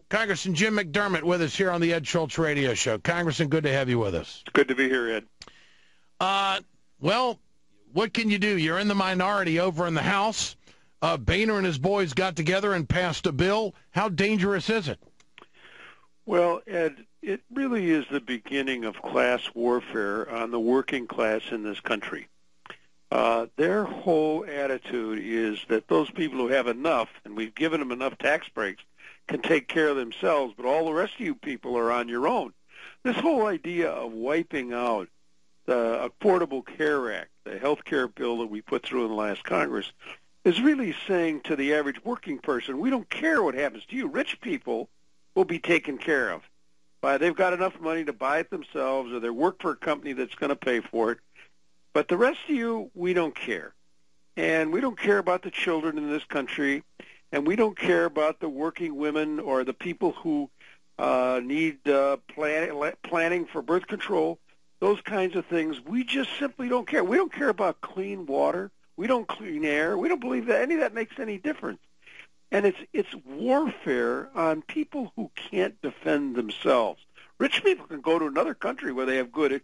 Congressman Jim McDermott with us here on the Ed Shultz Radio Show. Congressman, good to have you with us. It's good to be here, Ed. Well, what can you do? You're in the minority over in the House. Boehner and his boys got together and passed a bill. How dangerous is it? Well, Ed, it really is the beginning of class warfare on the working class in this country. Their whole attitude is that those people who have enough, and we've given them enough tax breaks, can take care of themselves, but all the rest of you people are on your own. This whole idea of wiping out the Affordable Care Act, the health care bill that we put through in the last Congress, is really saying to the average working person, we don't care what happens to you. Rich people will be taken care of. They've got enough money to buy it themselves, or they work for a company that's going to pay for it. But the rest of you, we don't care. And we don't care about the children in this country, and we don't care about the working women or the people who need planning for birth control, those kinds of things. We just simply don't care. We don't care about clean water. We don't clean air. We don't believe that any of that makes any difference. And it's warfare on people who can't defend themselves. Rich people can go to another country where they have good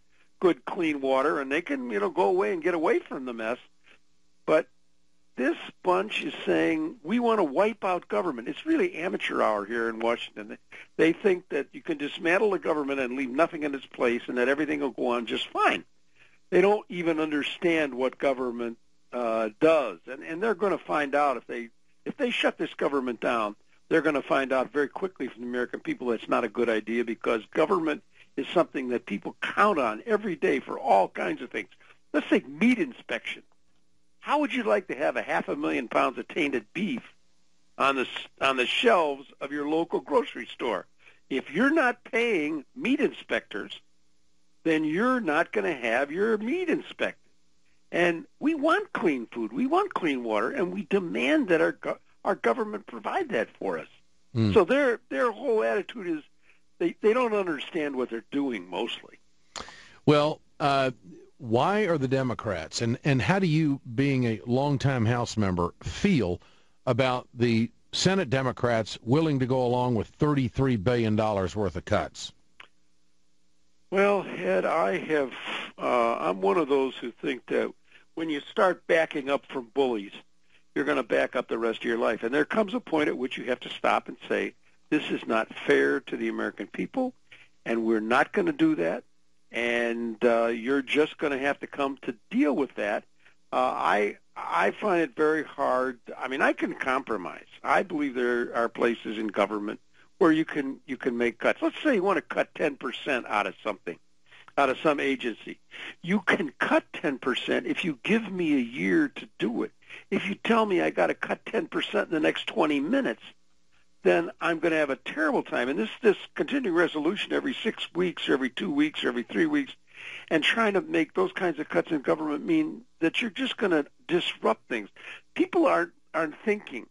clean water, and they can go away and get away from the mess. But this bunch is saying we want to wipe out government. It's really amateur hour here in Washington. They think that you can dismantle the government and leave nothing in its place, and that everything will go on just fine. They don't even understand what government does, and they're going to find out if they shut this government down. They're going to find out very quickly from the American people that's not a good idea, because government is something that people count on every day for all kinds of things. Let's take meat inspection. How would you like to have 500,000 pounds of tainted beef on the shelves of your local grocery store? If you're not paying meat inspectors, then you're not going to have your meat inspected. And we want clean food, we want clean water, and we demand that our government provide that for us. So their whole attitude is they don't understand what they're doing mostly. Well, why are the Democrats, and how do you, being a longtime House member, feel about the Senate Democrats willing to go along with $33 billion worth of cuts? Well, Ed, I'm one of those who think that when you start backing up from bullies, you're going to back up the rest of your life. And there comes a point at which you have to stop and say, this is not fair to the American people, and we're not going to do that, and you're just going to have to come to deal with that. I find it very hard. I mean, I can compromise. I believe there are places in government where you can make cuts. Let's say you want to cut 10% out of something, out of some agency. You can cut 10% if you give me a year to do it. If you tell me I got to cut 10% in the next 20 minutes, then I'm going to have a terrible time. And this continuing resolution every 6 weeks, or every 2 weeks, or every 3 weeks, and trying to make those kinds of cuts in government mean that you're just going to disrupt things. People aren't thinking,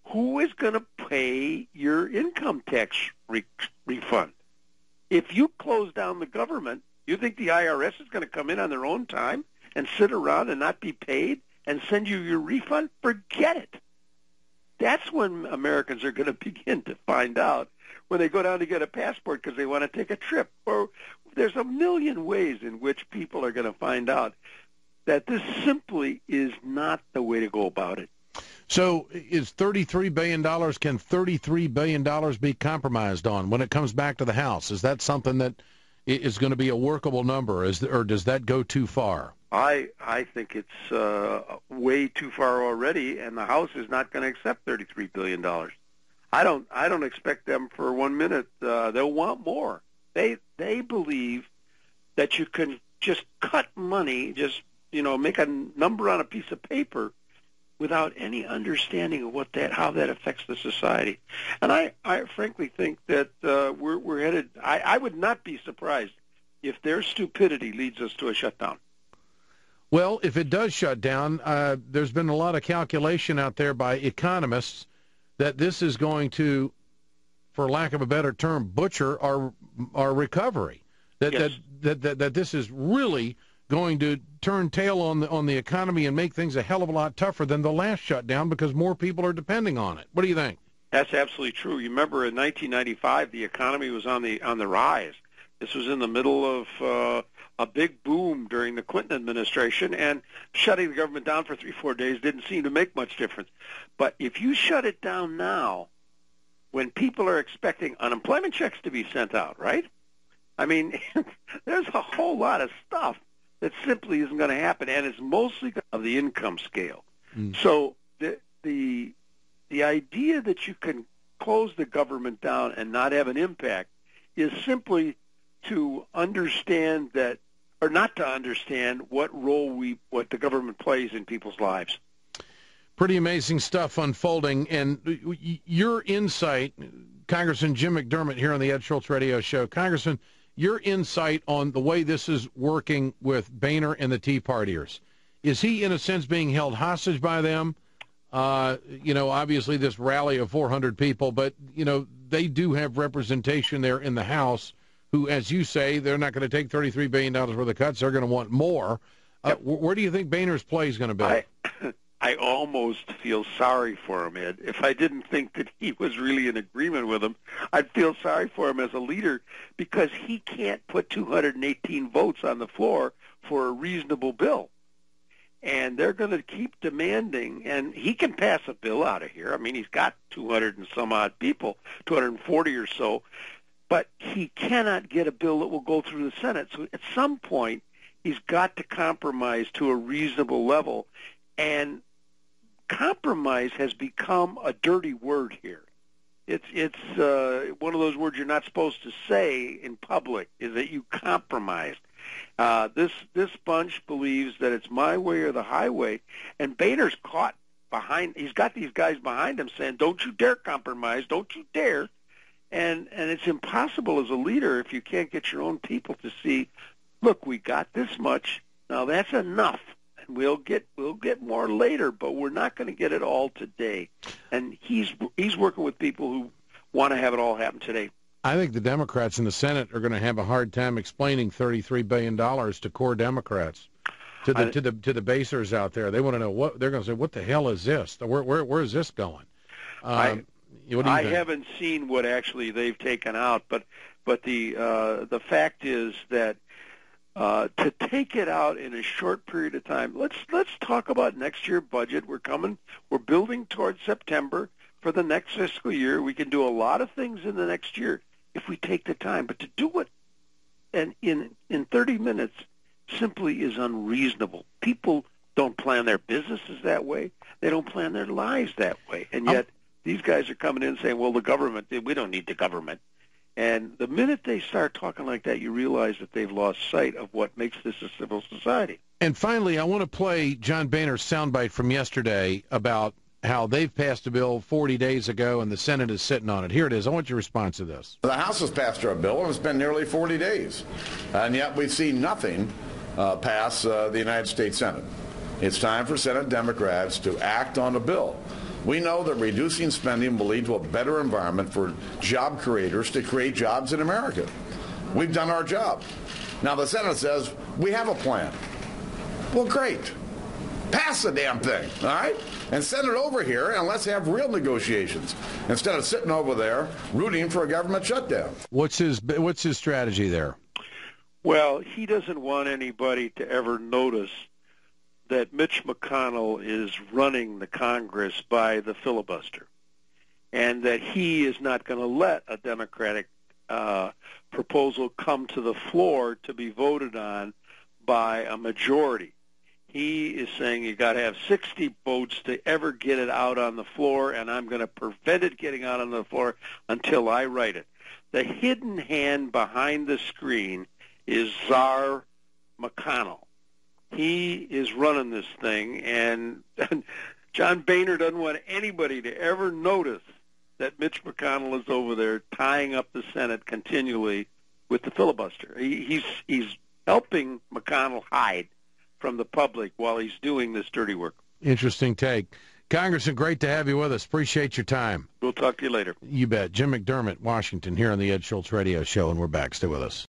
who is going to pay your income tax refund? If you close down the government, you think the IRS is going to come in on their own time and sit around and not be paid and send you your refund? Forget it. That's when Americans are going to begin to find out when they go down to get a passport because they want to take a trip. Or there's a million ways in which people are going to find out that this simply is not the way to go about it. So is $33 billion, can $33 billion be compromised on when it comes back to the House? Is that something that is going to be a workable number, or does that go too far? I think it's way too far already, and the House is not going to accept $33 billion. I don't expect them for 1 minute. They'll want more. They believe that you can just cut money, just make a number on a piece of paper without any understanding of how that affects the society. And I frankly think that we're headed. I would not be surprised if their stupidity leads us to a shutdown. Well, if it does shut down, there's been a lot of calculation out there by economists that this is going to, for lack of a better term, butcher our recovery. Yes. That this is really going to turn tail on the economy and make things a hell of a lot tougher than the last shutdown because more people are depending on it. What do you think? That's absolutely true. You remember in 1995, the economy was on the rise. This was in the middle of a big boom during the Clinton administration, and shutting the government down for 3-4 days didn't seem to make much difference. But if you shut it down now, when people are expecting unemployment checks to be sent out, right? I mean, there's a whole lot of stuff that simply isn't going to happen, and it's mostly of the income scale. So the idea that you can close the government down and not have an impact is simply to understand that, or not to understand what what the government plays in people's lives. Pretty amazing stuff unfolding, and your insight, Congressman Jim McDermott here on the Ed Shultz Radio Show. Congressman, your insight on the way this is working with Boehner and the Tea Partiers. Is he, in a sense, being held hostage by them? Obviously this rally of 400 people, but, they do have representation there in the House who, as you say, they're not going to take $33 billion worth of cuts. They're going to want more. Yep. Where do you think Boehner's play is going to be? I almost feel sorry for him, Ed. If I didn't think that he was really in agreement with him, I'd feel sorry for him as a leader, because he can't put 218 votes on the floor for a reasonable bill. And they're going to keep demanding, and he can pass a bill out of here. I mean, he's got 200 and some odd people, 240 or so, but he cannot get a bill that will go through the Senate. So at some point, he's got to compromise to a reasonable level, and compromise has become a dirty word here. It's one of those words you're not supposed to say in public, is that you compromised. This bunch believes that it's my way or the highway, and Boehner's caught behind. He's got these guys behind him saying, "Don't you dare compromise! Don't you dare!" And it's impossible as a leader if you can't get your own people to see, look, we got this much. Now that's enough. We'll get more later, but we're not going to get it all today. And he's working with people who want to have it all happen today. I think the Democrats in the Senate are going to have a hard time explaining $33 billion to core Democrats, to the basers out there. They want to know what they're going to say. What the hell is this? Where is this going? I haven't seen what actually they've taken out, but the fact is that. To take it out in a short period of time. Let's talk about next year's budget. We're building towards September for the next fiscal year. We can do a lot of things in the next year if we take the time. But to do it and in 30 minutes simply is unreasonable. People don't plan their businesses that way. They don't plan their lives that way. And yet these guys are coming in saying, well, the government, we don't need the government. And the minute they start talking like that, you realize that they've lost sight of what makes this a civil society. And finally, I want to play John Boehner's soundbite from yesterday about how they've passed a bill 40 days ago and the Senate is sitting on it. Here it is. I want your response to this. The House has passed our bill, and it's been nearly 40 days. And yet we've seen nothing pass the United States Senate. It's time for Senate Democrats to act on a bill. We know that reducing spending will lead to a better environment for job creators to create jobs in America. We've done our job. Now the Senate says, we have a plan. Well, great. Pass the damn thing, all right? And send it over here, and let's have real negotiations instead of sitting over there rooting for a government shutdown. What's his strategy there? Well, he doesn't want anybody to ever notice that Mitch McConnell is running the Congress by the filibuster, and that he is not going to let a Democratic proposal come to the floor to be voted on by a majority. He is saying you got to have 60 votes to ever get it out on the floor, and I'm going to prevent it getting out on the floor until I write it. The hidden hand behind the screen is Czar McConnell. He is running this thing, and John Boehner doesn't want anybody to ever notice that Mitch McConnell is over there tying up the Senate continually with the filibuster. He's helping McConnell hide from the public while he's doing this dirty work. Interesting take. Congressman, great to have you with us. Appreciate your time. We'll talk to you later. You bet. Jim McDermott, Washington, here on the Ed Shultz Radio Show, and we're back. Stay with us.